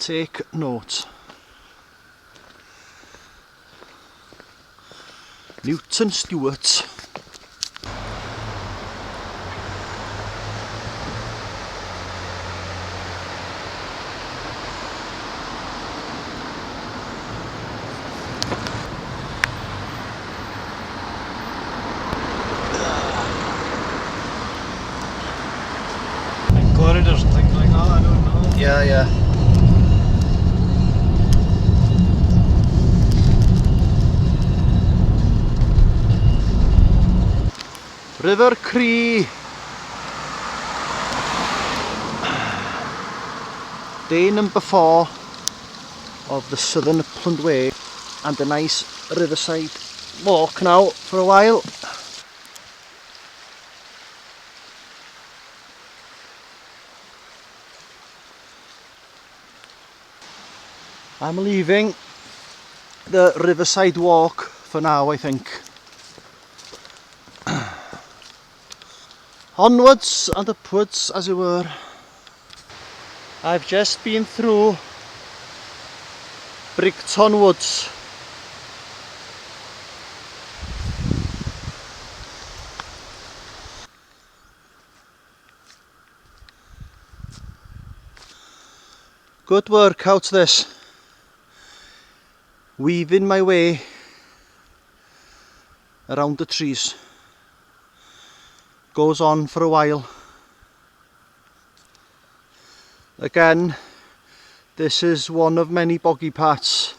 Take note. Newton Stewart. Corridors and things like that, I don't know. Yeah. River Cree. Day number 4 of the Southern Upland Way, and a nice riverside walk now for a while. I'm leaving the riverside walk for now, I think. Onwards and upwards, as it were. I've just been through Brigton Woods. Good work out this. Weaving my way around the trees. Goes on for a while. Again, this is one of many boggy parts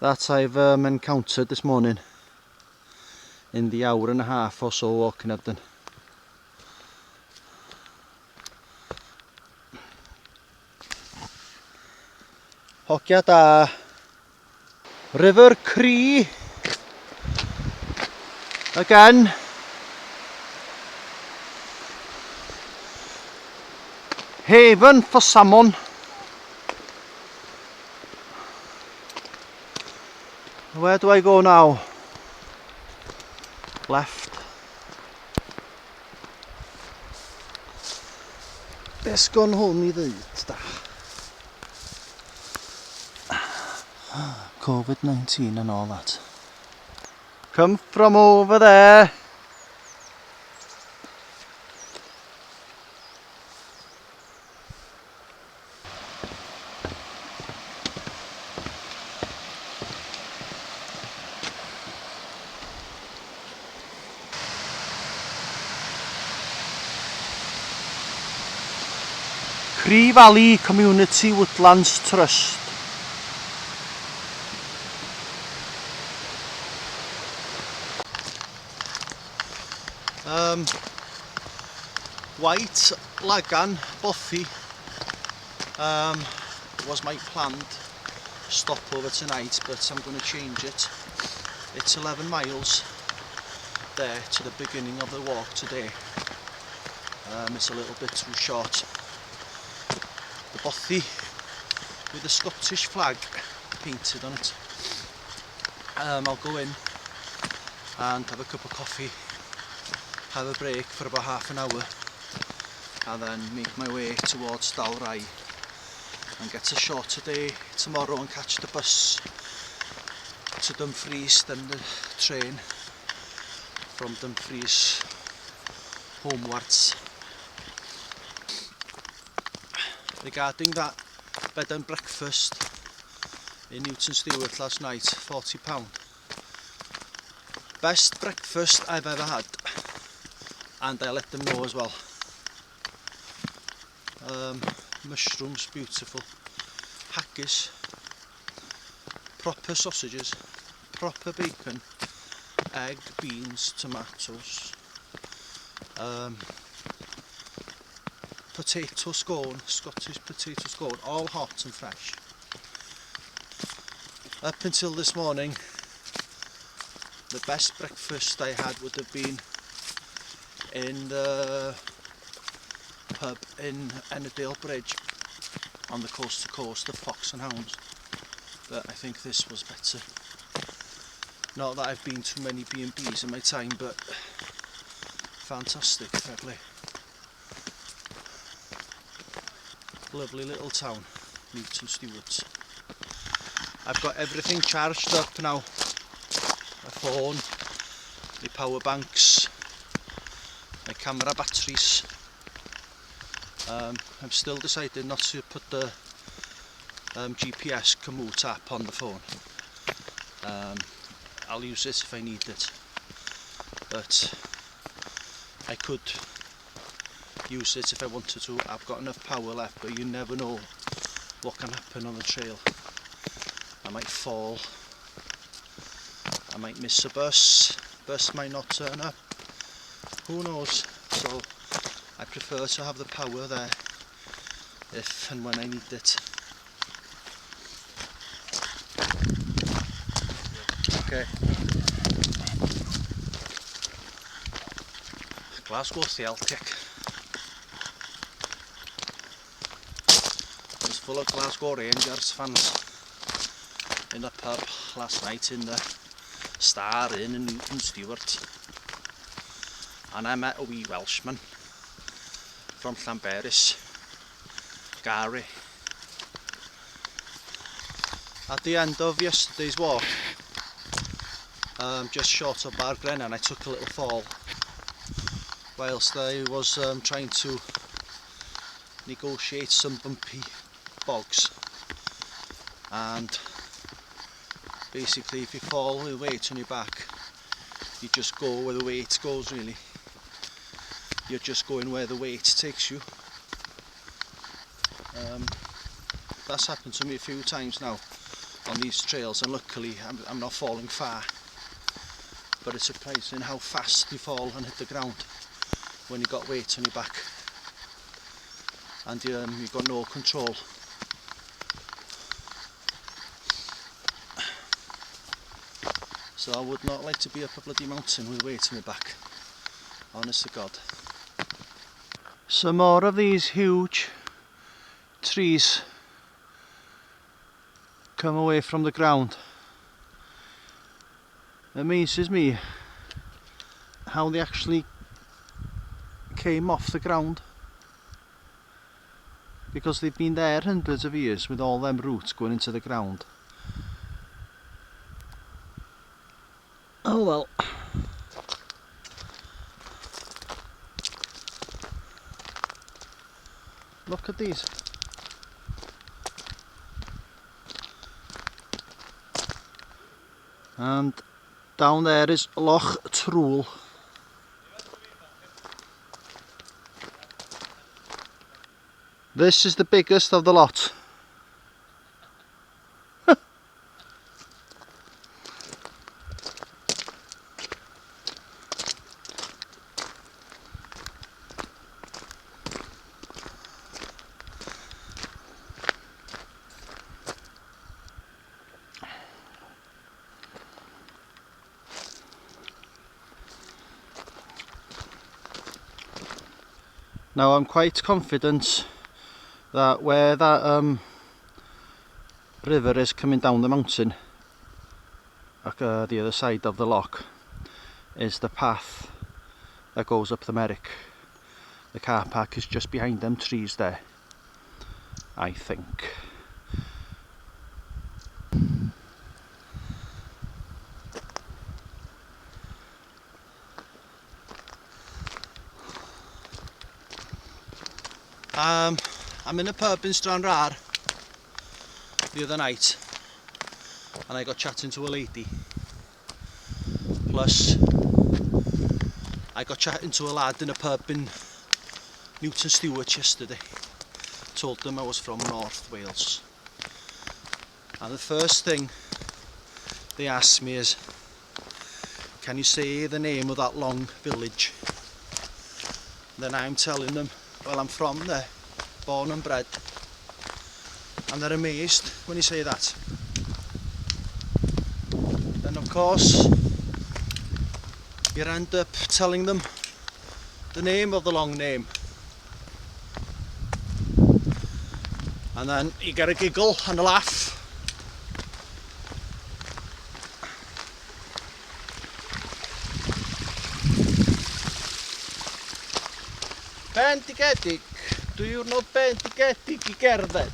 that I've encountered this morning in the hour and a half or so walking I've done. Hogia da. River Cree. Again. Haven for salmon. Where do I go now? Left. Best gun hwn I ddweud da. COVID-19 and all that. Come from over there. Cree Valley Community Woodlands Trust. White Lagan Buffy was my planned stopover tonight, but I'm going to change it. It's 11 miles there to the beginning of the walk today. It's a little bit too short. The bothy with the Scottish flag painted on it. I'll go in and have a cup of coffee, have a break for about half an hour, and then make my way towards Dalrai and get a shorter day tomorrow and catch the bus to Dumfries, then the train from Dumfries homewards. Regarding that bed and breakfast in Newton Stewart last night, £40. Best breakfast I've ever had, and I let them know as well. Mushrooms, beautiful. Haggis, proper sausages, proper bacon, egg, beans, tomatoes, potato scone, Scottish potato scone, all hot and fresh. Up until this morning, the best breakfast I had would have been in the pub in Ennerdale Bridge on the coast to coast of Fox and Hounds, but I think this was better. Not that I've been to many B&Bs in my time, but fantastic, fair play. Lovely little town. Newton Stewart. I've got everything charged up now. My phone, my power banks, my camera batteries. I'm still deciding not to put the GPS Komoot app on the phone. I'll use it if I need it, but I could use it if I wanted to. I've got enough power left, but you never know what can happen on the trail. I might fall, I might miss a bus might not turn up, who knows. So I prefer to have the power there if and when I need it. Okay. Glasgow Celtic. It was full of Glasgow Rangers fans in the pub last night in the Star Inn in Newton Stewart, and I met a wee Welshman from Llanberis, Gary. At the end of yesterday's walk, just short of Bargrennan, I took a little fall whilst I was trying to negotiate some bumpy bogs, and basically if you fall with weight on your back, you just go where the weight goes really. You're just going where the weight takes you. That's happened to me a few times now on these trails, and luckily I'm not falling far, but it's surprising how fast you fall and hit the ground when you've got weight on your back and you've got no control. So I would not like to be up a bloody mountain with weight on my back, honest to God. Some more of these huge trees come away from the ground. It amazes me how they actually came off the ground, because they've been there hundreds of years with all them roots going into the ground. Oh well. Look at these. And down there is Loch Trwll. This is the biggest of the lot. Now I'm quite confident that where that river is coming down the mountain, the other side of the loch, is the path that goes up the Merrick. The car park is just behind them trees there, I think. I'm in a pub in Stranraer the other night, and I got chatting to a lady. Plus, I got chatting to a lad in a pub in Newton Stewart yesterday. Told them I was from North Wales. And the first thing they asked me is, can you say the name of that long village? Then I'm telling them, well, I'm from there, born and bred. And they're amazed when you say that. Then of course you end up telling them the name of the long name, and then you get a giggle and a laugh. Bentigedig, do you know Bentigedig i gerdded?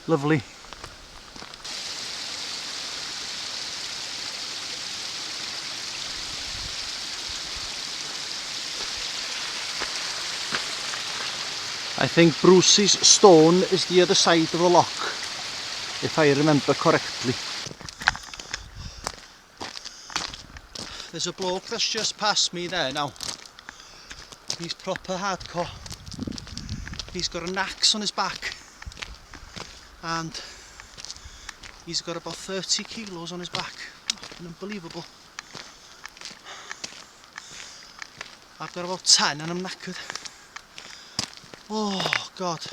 Lovely. I think Bruce's stone is the other side of the lock, if I remember correctly. There's a bloke that's just passed me there now. He's proper hardcore. He's got an axe on his back and he's got about 30 kilos on his back. Unbelievable. I've got about 10 and I'm knackered. Oh God,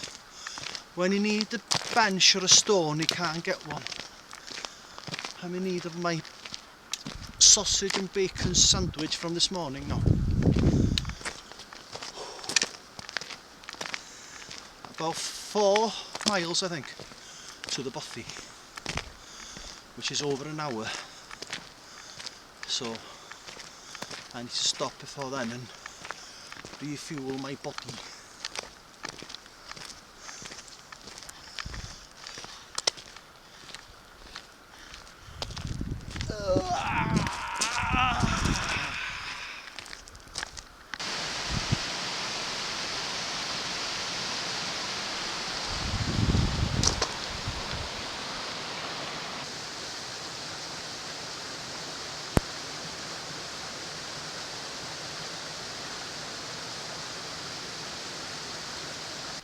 when you need a bench or a stone you can't get one. I'm in need of my sausage and bacon sandwich from this morning now. About 4 miles I think to the bothy, which is over an hour, so I need to stop before then and refuel my body.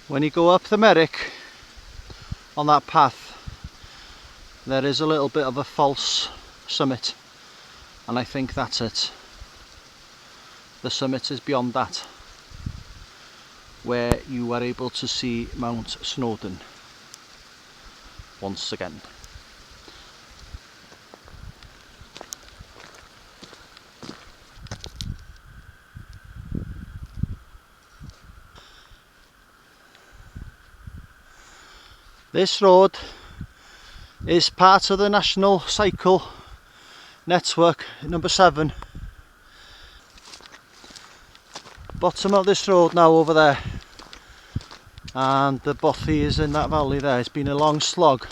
When you go up the Merrick on that path, there is a little bit of a false summit, and I think that's it. The summit is beyond that, where you are able to see Mount Snowdon once again. This road is part of the National Cycle Network number 7. Bottom of this road now over there, and the bothy is in that valley there. It's been a long slog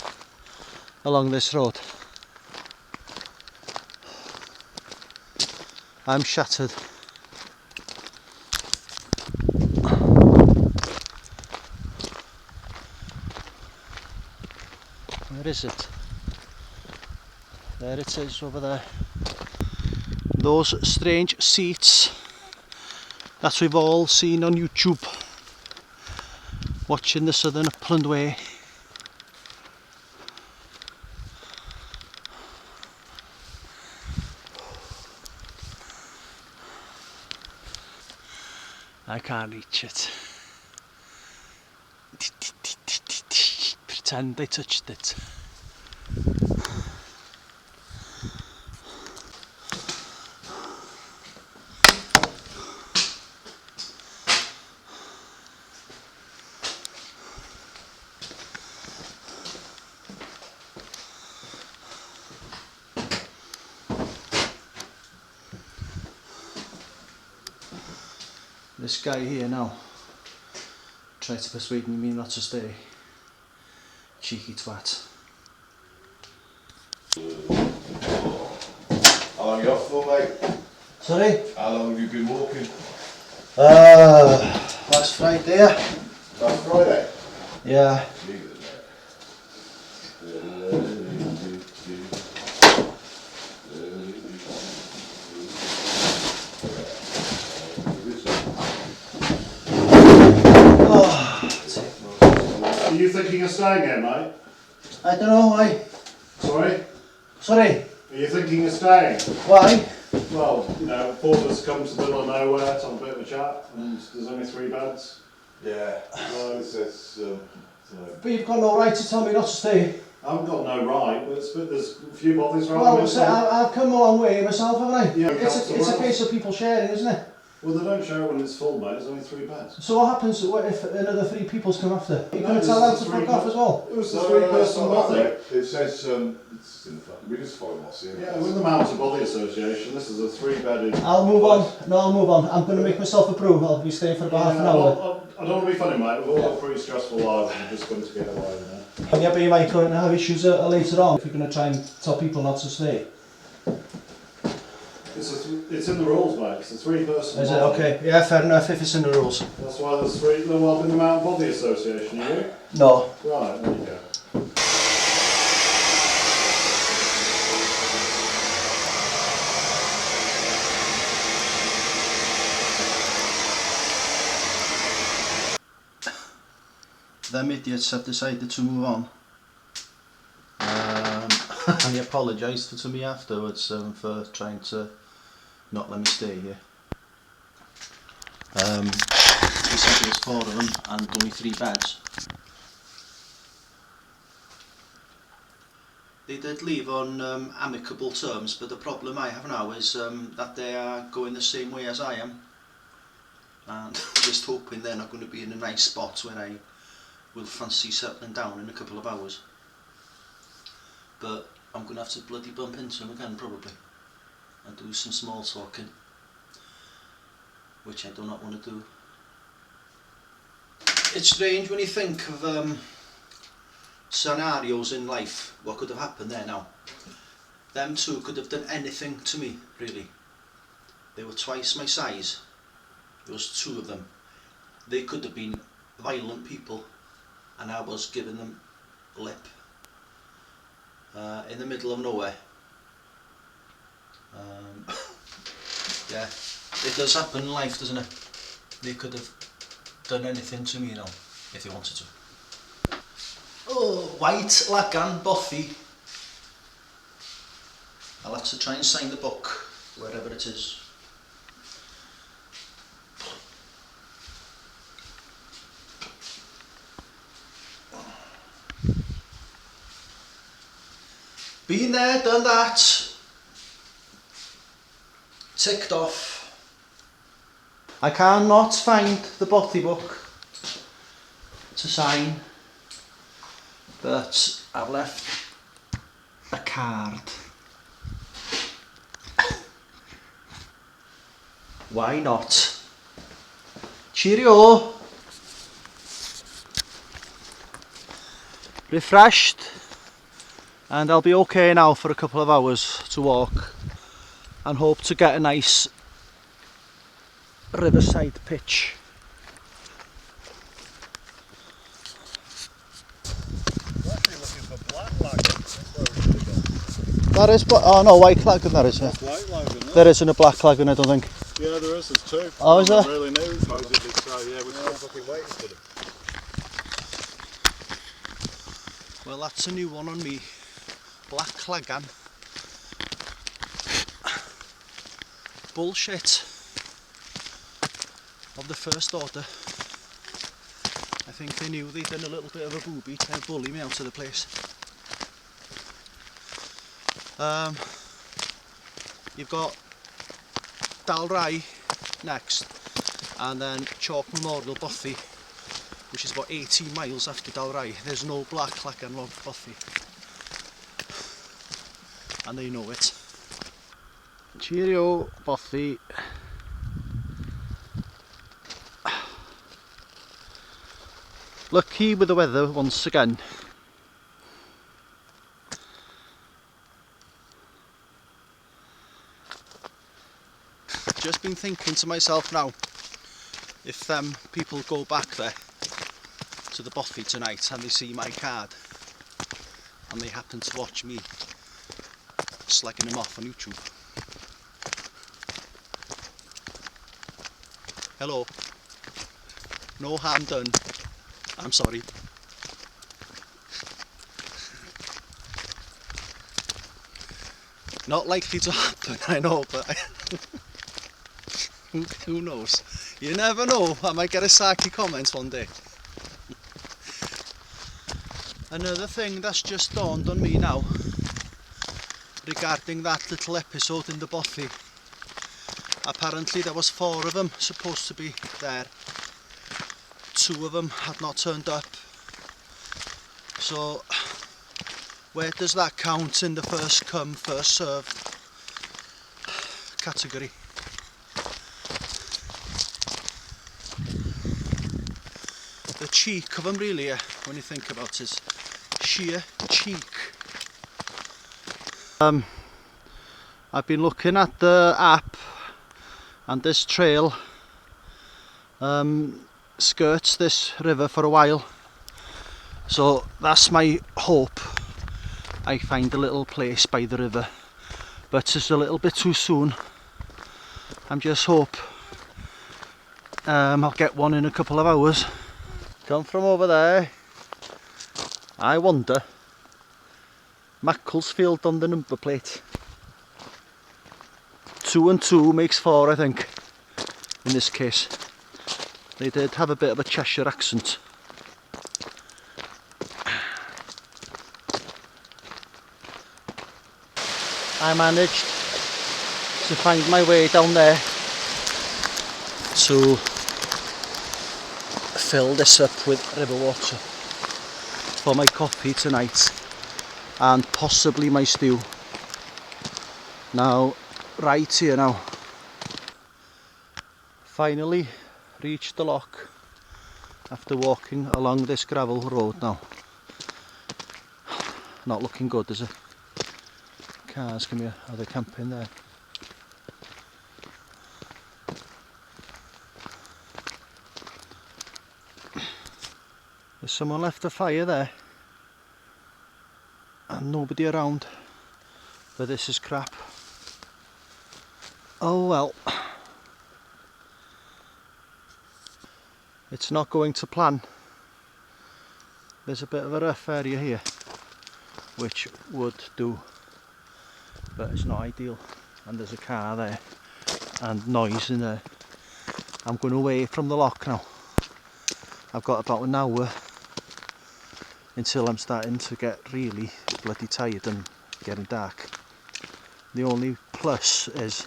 along this road. I'm shattered. Where is it? There it is over there. Those strange seats that we've all seen on YouTube watching the Southern Upland Way. I can't reach it. Pretend I touched it. This guy here now tried to persuade me not to stay. Cheeky twat. How long are you off for, mate? Sorry? How long have you been walking? Last Friday. Last Friday? Yeah. Are you thinking of staying here, mate? I don't know why. Sorry? Sorry? Are you thinking of staying? Why? Well, you know, Porter's come to the middle of nowhere to have a bit of a chat, and there's only 3 beds. Yeah. But you've got no right to tell me not to stay. I haven't got no right, but there's a few bodies around Well, me. so I've come a long way myself, haven't I? Yeah, It's a case of people sharing, isn't it? Well, they don't show when it's full, mate. There's only 3 beds. So what happens if another 3 people's come after? You're going to this tell them is to the fuck 3 off as well? It was the 3-person body. It says, it's in the front. We just follow what's in. Yeah, with the Mountain Body Association, this is a 3-bedded... I'll move on. No, I'll move on. I'm going to make myself a brew. I'll be staying for about half an hour. Well, I don't want to be funny, mate. We've all got pretty stressful lives and we're just going to get away, you know. Yeah, but you might going to have issues later on if you're going to try and tell people not to stay. It's in the rules, mate. It's a three-person. Is it? Okay. Yeah, fair enough if it's in the rules. That's why there's three. Well, in the Mountain Body Association, you know? No. Right, there you go. Them idiots have decided to move on. I apologised to me afterwards for trying to not let me stay here. He said there was 4 of them and only 3 beds. They did leave on amicable terms, but the problem I have now is that they are going the same way as I am, and just hoping they're not going to be in a nice spot where I will fancy settling down in a couple of hours. But I'm going to have to bloody bump into them again probably and do some small talking, which I do not want to do. It's strange when you think of scenarios in life, what could have happened there now. Them two could have done anything to me, really. They were twice my size. There was 2 of them. They could have been violent people and I was giving them lip in the middle of nowhere. Yeah, it does happen in life, doesn't it? They could have done anything to me, you know, if they wanted to. Oh, white lagan bothy. I'll have to try and sign the book wherever it is. Been there, done that. Ticked off. I cannot find the bothy book to sign, but I've left a card. Why not? Cheerio. Refreshed, and I'll be okay now for a couple of hours to walk and hope to get a nice riverside pitch. We're actually looking for black lagoon. That's where we should have gone. That is, oh no, white lagoon that is, yeah. White lagoon, There isn't a black lagoon, I don't think. Yeah, there is. There's 2. Oh, is there? Really new. Supposedly, so yeah, we're still fucking waiting for them. Well, that's a new one on me. Black lagoon. Bullshit of the first order. I think they knew they'd done a little bit of a booby to bully me out of the place. You've got Dalrye next, and then Chalk Memorial Bothy, which is about 18 miles after Dalrye. There's no black lagoon along Bothy, and they know it. Cheerio, Bothy. Lucky with the weather once again. Just been thinking to myself now, if them people go back there to the Bothy tonight and they see my card and they happen to watch me slagging them off on YouTube. Hello. No harm done. I'm sorry. Not likely to happen, I know, but who knows? You never know, I might get a sarky comment one day. Another thing that's just dawned on me now, regarding that little episode in the Bothy. Apparently there was 4 of them supposed to be there. 2 of them had not turned up. So where does that count in the first come, first served category? The cheek of them really, when you think about it. sheer cheek. I've been looking at the app, and this trail skirts this river for a while, so that's my hope. I find a little place by the river, but it's a little bit too soon. I'm just hope I'll get one in a couple of hours. Come from over there. I wonder, Macclesfield on the number plate. 2 and 2 makes 4, I think, in this case. They did have a bit of a Cheshire accent. I managed to find my way down there to fill this up with river water for my coffee tonight and possibly my stew. Now, right here now. Finally reached the loch after walking along this gravel road now. Not looking good, is it? Cars come here, are they camping there? There's someone left a fire there and nobody around, but this is crap. Oh well, it's not going to plan. There's a bit of a rough area here which would do, but it's not ideal, and there's a car there and noise in there. I'm going away from the loch now. I've got about an hour until I'm starting to get really bloody tired and getting dark. The only plus is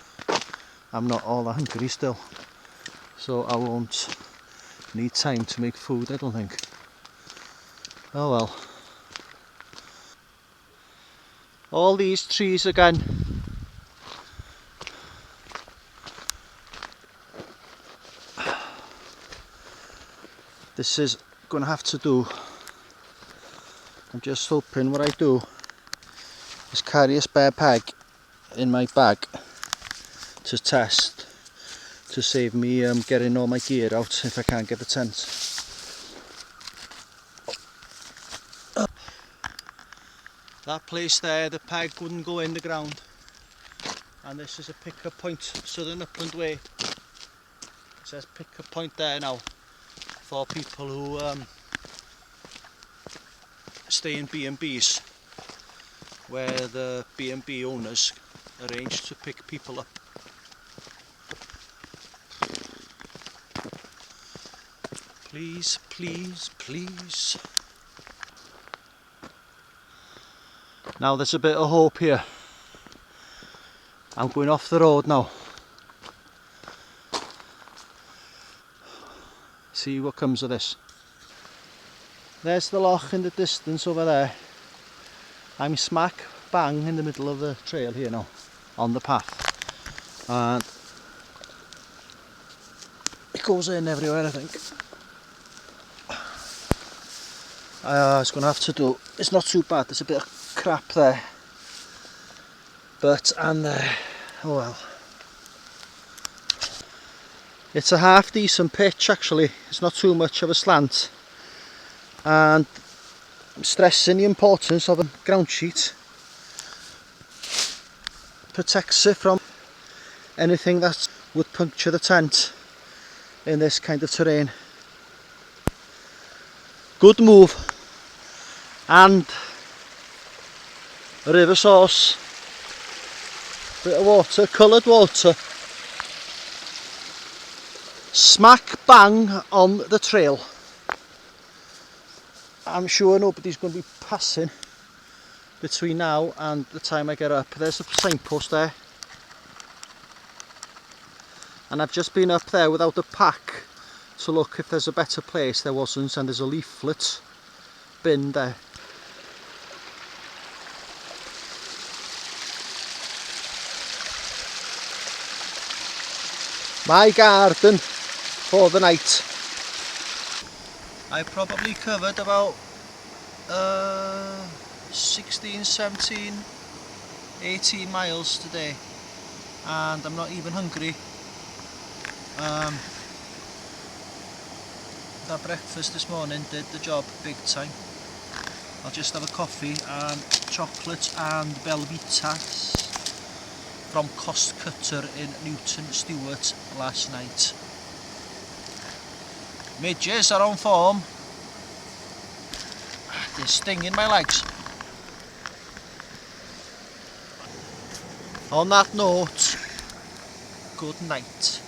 I'm not all that hungry still, so I won't need time to make food, I don't think. Oh well. All these trees again. This is going to have to do. I'm just hoping what I do is carry a spare peg in my bag to test, to save me getting all my gear out if I can't get the tent. That place there, the peg wouldn't go in the ground, and this is a pick-up point, Southern Upland Way. It says pick-up point there now for people who stay in B&Bs, where the B&B owners arrange to pick people up. Please, please, please. Now there's a bit of hope here. I'm going off the road now. See what comes of this. There's the loch in the distance over there. I'm smack bang in the middle of the trail here now, on the path. And it goes in everywhere, I think. It's going to have to do. It's not too bad, there's a bit of crap there. But I'm there. Oh well. It's a half decent pitch actually, it's not too much of a slant. And I'm stressing the importance of a ground sheet. Protects it from anything that would puncture the tent in this kind of terrain. Good move. And a river source, bit of water, coloured water, smack bang on the trail. I'm sure nobody's going to be passing between now and the time I get up. There's a signpost there, and I've just been up there without a pack to look if there's a better place. There wasn't, and there's a leaflet bin there. My garden for the night. I probably covered about 16, 17, 18 miles today, and I'm not even hungry. That breakfast this morning did the job big time. I'll just have a coffee and chocolate and Belvitas from Cost Cutter in Newton Stewart last night. Midges are on form. They're stinging my legs. On that note, good night.